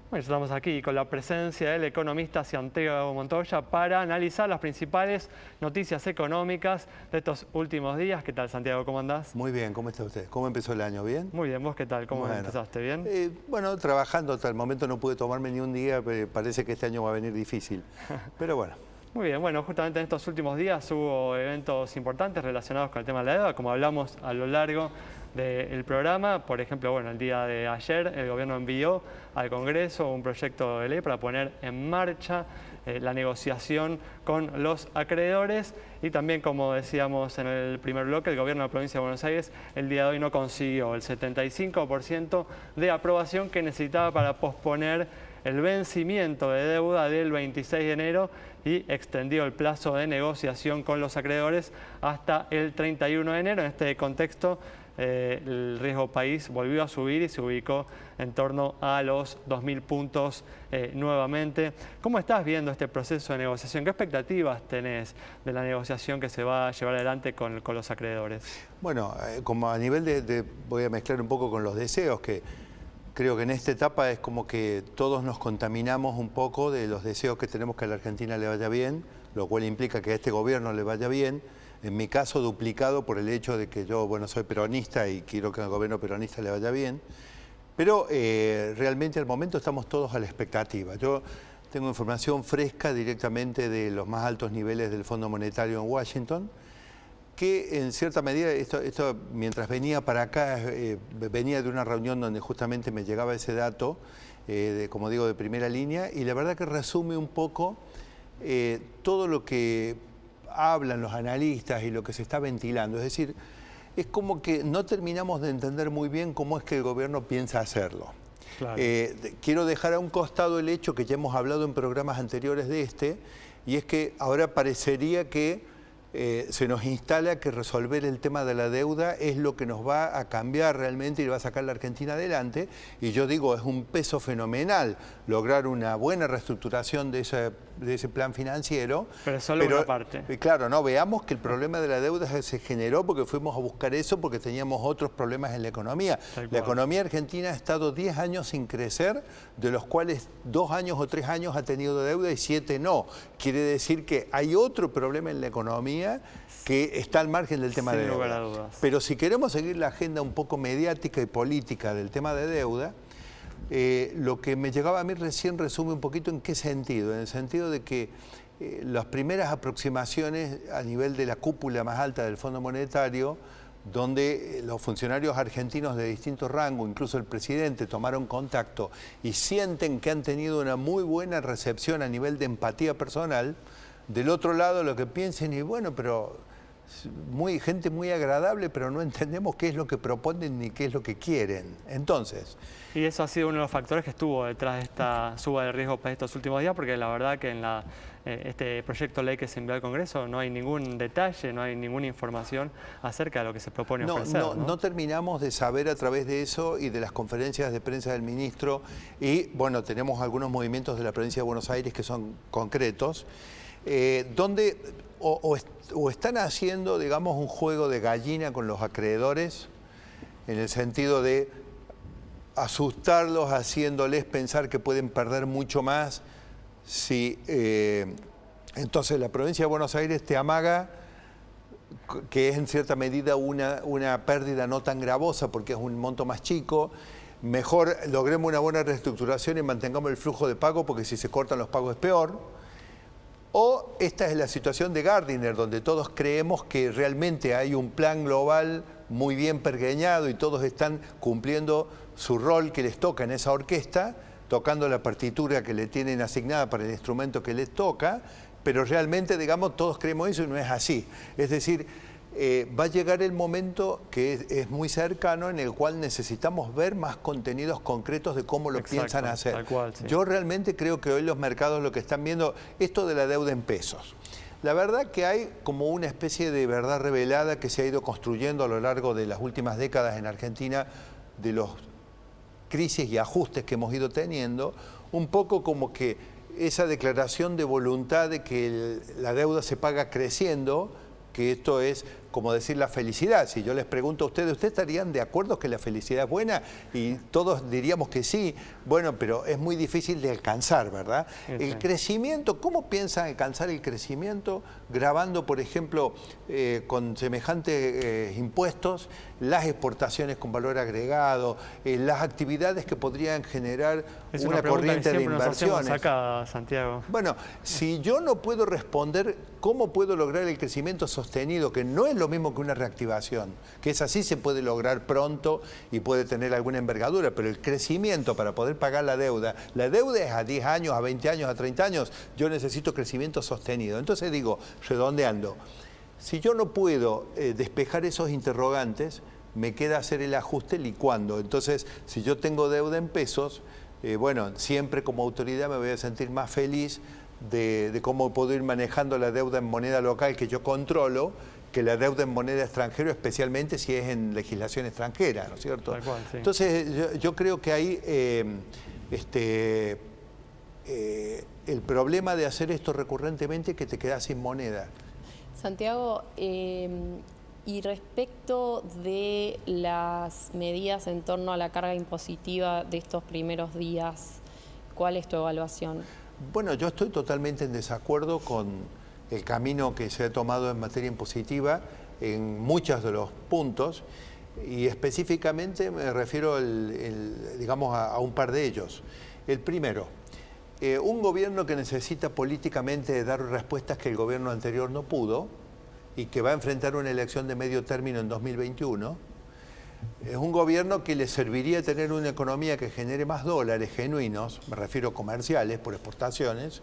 Bueno, estamos aquí con la presencia del economista Santiago Montoya para analizar las principales noticias económicas de estos últimos días. ¿Qué tal, Santiago? ¿Cómo andás? Muy bien, ¿cómo está usted? ¿Cómo empezó el año? ¿Bien? Muy bien, ¿vos qué tal? ¿Cómo Bueno, empezaste? ¿Bien? Bueno, trabajando hasta el momento no pude tomarme ni un día, pero parece que este año va a venir difícil. Pero bueno. Muy bien, bueno, justamente en estos últimos días hubo eventos importantes relacionados con el tema de la deuda, como hablamos a lo largo del programa. Por ejemplo, bueno, el día de ayer el gobierno envió al Congreso un proyecto de ley para poner en marcha la negociación con los acreedores y también, como decíamos en el primer bloque, el gobierno de la provincia de Buenos Aires el día de hoy no consiguió el 75% de aprobación que necesitaba para posponer el vencimiento de deuda del 26 de enero y extendió el plazo de negociación con los acreedores hasta el 31 de enero. En este contexto, el riesgo país volvió a subir y se ubicó en torno a los 2.000 puntos nuevamente. ¿Cómo estás viendo este proceso de negociación? ¿Qué expectativas tenés de la negociación que se va a llevar adelante con los acreedores? Bueno, como a nivel voy a mezclar un poco con los deseos, que creo que en esta etapa es como que todos nos contaminamos un poco de los deseos que tenemos que a la Argentina le vaya bien, lo cual implica que a este gobierno le vaya bien. En mi caso, duplicado por el hecho de que yo, bueno, soy peronista y quiero que al gobierno peronista le vaya bien. Pero realmente al momento estamos todos a la expectativa. Yo tengo información fresca directamente de los más altos niveles del Fondo Monetario en Washington, que en cierta medida, esto mientras venía para acá, venía de una reunión donde justamente me llegaba ese dato, como digo, de primera línea, y la verdad que resume un poco todo lo que hablan los analistas y lo que se está ventilando. Es decir, es como que no terminamos de entender muy bien cómo es que el gobierno piensa hacerlo. Claro. Quiero dejar a un costado el hecho que ya hemos hablado en programas anteriores de y es que ahora parecería que se nos instala que resolver el tema de la deuda es lo que nos va a cambiar realmente y va a sacar la Argentina adelante. Y yo digo, es un peso fenomenal lograr una buena reestructuración de ese plan financiero. Pero solo una parte. Claro, no, veamos que el problema de la deuda se generó porque fuimos a buscar eso porque teníamos otros problemas en la economía. La economía argentina ha estado 10 años sin crecer, de los cuales 2 años o 3 años ha tenido deuda y 7 no. Quiere decir que hay otro problema en la economía que está al margen del tema de deuda. Sin lugar a dudas. Pero si queremos seguir la agenda un poco mediática y política del tema de deuda, lo que me llegaba a mí recién resume un poquito en qué sentido. En el sentido de que las primeras aproximaciones a nivel de la cúpula más alta del Fondo Monetario, donde los funcionarios argentinos de distintos rangos, incluso el presidente, tomaron contacto y sienten que han tenido una muy buena recepción a nivel de empatía personal. Del otro lado lo que piensen y bueno, pero gente muy agradable, pero no entendemos qué es lo que proponen ni qué es lo que quieren. Entonces... Y eso ha sido uno de los factores que estuvo detrás de esta suba de riesgo para estos últimos días, porque la verdad que en este proyecto de ley que se envió al Congreso no hay ningún detalle, no hay ninguna información acerca de lo que se propone ofrecer. No terminamos de saber a través de eso y de las conferencias de prensa del ministro y bueno, tenemos algunos movimientos de la provincia de Buenos Aires que son concretos, donde o están haciendo, digamos, un juego de gallina con los acreedores, en el sentido de asustarlos, haciéndoles pensar que pueden perder mucho más si entonces la provincia de Buenos Aires te amaga que es en cierta medida una pérdida no tan gravosa porque es un monto más chico. Mejor logremos una buena reestructuración y mantengamos el flujo de pago porque si se cortan los pagos es peor. O esta es la situación de Gardiner, donde todos creemos que realmente hay un plan global muy bien pergeñado y todos están cumpliendo su rol que les toca en esa orquesta, tocando la partitura que le tienen asignada para el instrumento que les toca, pero realmente, digamos, todos creemos eso y no es así. Es decir, va a llegar el momento que es muy cercano en el cual necesitamos ver más contenidos concretos de cómo lo piensan hacer. Tal cual, sí. Yo realmente creo que hoy los mercados lo que están viendo, esto de la deuda en pesos. La verdad que hay como una especie de verdad revelada que se ha ido construyendo a lo largo de las últimas décadas en Argentina, de los crisis y ajustes que hemos ido teniendo, un poco como que esa declaración de voluntad de que la deuda se paga creciendo, que esto es como decir la felicidad. Si yo les pregunto a ustedes, ¿ustedes estarían de acuerdo que la felicidad es buena? Y todos diríamos que sí. Bueno, pero es muy difícil de alcanzar, ¿verdad? Sí. El crecimiento, ¿cómo piensan alcanzar el crecimiento grabando, por ejemplo, con semejantes impuestos, las exportaciones con valor agregado, las actividades que podrían generar una corriente de inversiones? Acá, Santiago. Bueno, si yo no puedo responder cómo puedo lograr el crecimiento sostenido, que no es lo mismo que una reactivación, que es así, se puede lograr pronto y puede tener alguna envergadura, pero el crecimiento para poder pagar la deuda es a 10 años, a 20 años, a 30 años, yo necesito crecimiento sostenido. Entonces digo, redondeando, si yo no puedo despejar esos interrogantes, me queda hacer el ajuste licuando. Entonces, si yo tengo deuda en pesos, bueno, siempre como autoridad me voy a sentir más feliz de cómo puedo ir manejando la deuda en moneda local que yo controlo, que la deuda en moneda extranjera, especialmente si es en legislación extranjera, ¿no es cierto? Tal cual, sí. Entonces, yo creo que ahí el problema de hacer esto recurrentemente es que te quedas sin moneda. Santiago, y respecto de las medidas en torno a la carga impositiva de estos primeros días, ¿cuál es tu evaluación? Bueno, yo estoy totalmente en desacuerdo con el camino que se ha tomado en materia impositiva en muchos de los puntos y específicamente me refiero digamos, a un par de ellos. El primero, un gobierno que necesita políticamente dar respuestas que el gobierno anterior no pudo y que va a enfrentar una elección de medio término en 2021, es un gobierno que le serviría tener una economía que genere más dólares genuinos, me refiero comerciales, por exportaciones,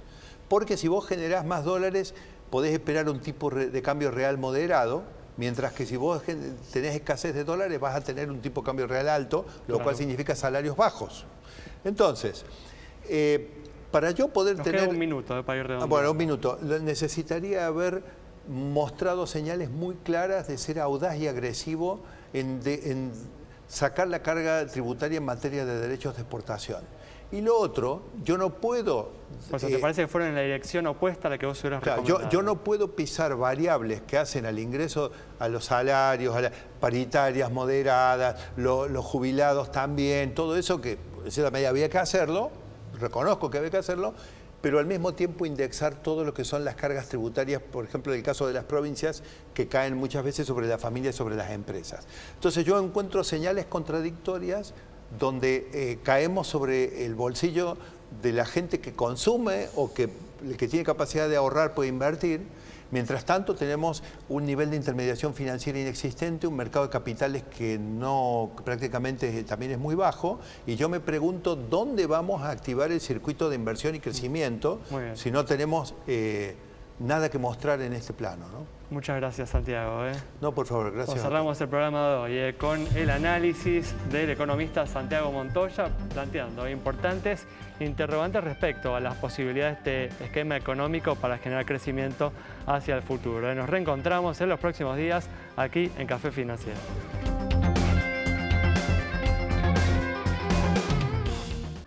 porque si vos generás más dólares podés esperar un tipo de cambio real moderado, mientras que si vos tenés escasez de dólares vas a tener un tipo de cambio real alto, lo cual significa salarios bajos. Entonces, para yo poder Nos tener... queda un minuto para ir redondeando. Bueno, un minuto. Necesitaría haber mostrado señales muy claras de ser audaz y agresivo en sacar la carga tributaria en materia de derechos de exportación. Y lo otro, yo no puedo... O sea, ¿te parece que fueron en la dirección opuesta a la que vos hubieras recomendado? Yo no puedo pisar variables que hacen al ingreso, a los salarios, a las paritarias moderadas, los jubilados también, todo eso que de cierta medida había que hacerlo, reconozco que había que hacerlo, pero al mismo tiempo indexar todo lo que son las cargas tributarias, por ejemplo, en el caso de las provincias, que caen muchas veces sobre la familia y sobre las empresas. Entonces yo encuentro señales contradictorias donde caemos sobre el bolsillo de la gente que consume o que tiene capacidad de ahorrar puede invertir. Mientras tanto tenemos un nivel de intermediación financiera inexistente, un mercado de capitales que prácticamente también es muy bajo, y yo me pregunto dónde vamos a activar el circuito de inversión y crecimiento si no tenemos nada que mostrar en este plano, ¿no? Muchas gracias, Santiago. No, por favor, gracias. Cerramos el programa de hoy con el análisis del economista Santiago Montoya, planteando importantes interrogantes respecto a las posibilidades de este esquema económico para generar crecimiento hacia el futuro. Nos reencontramos en los próximos días aquí en Café Financiero.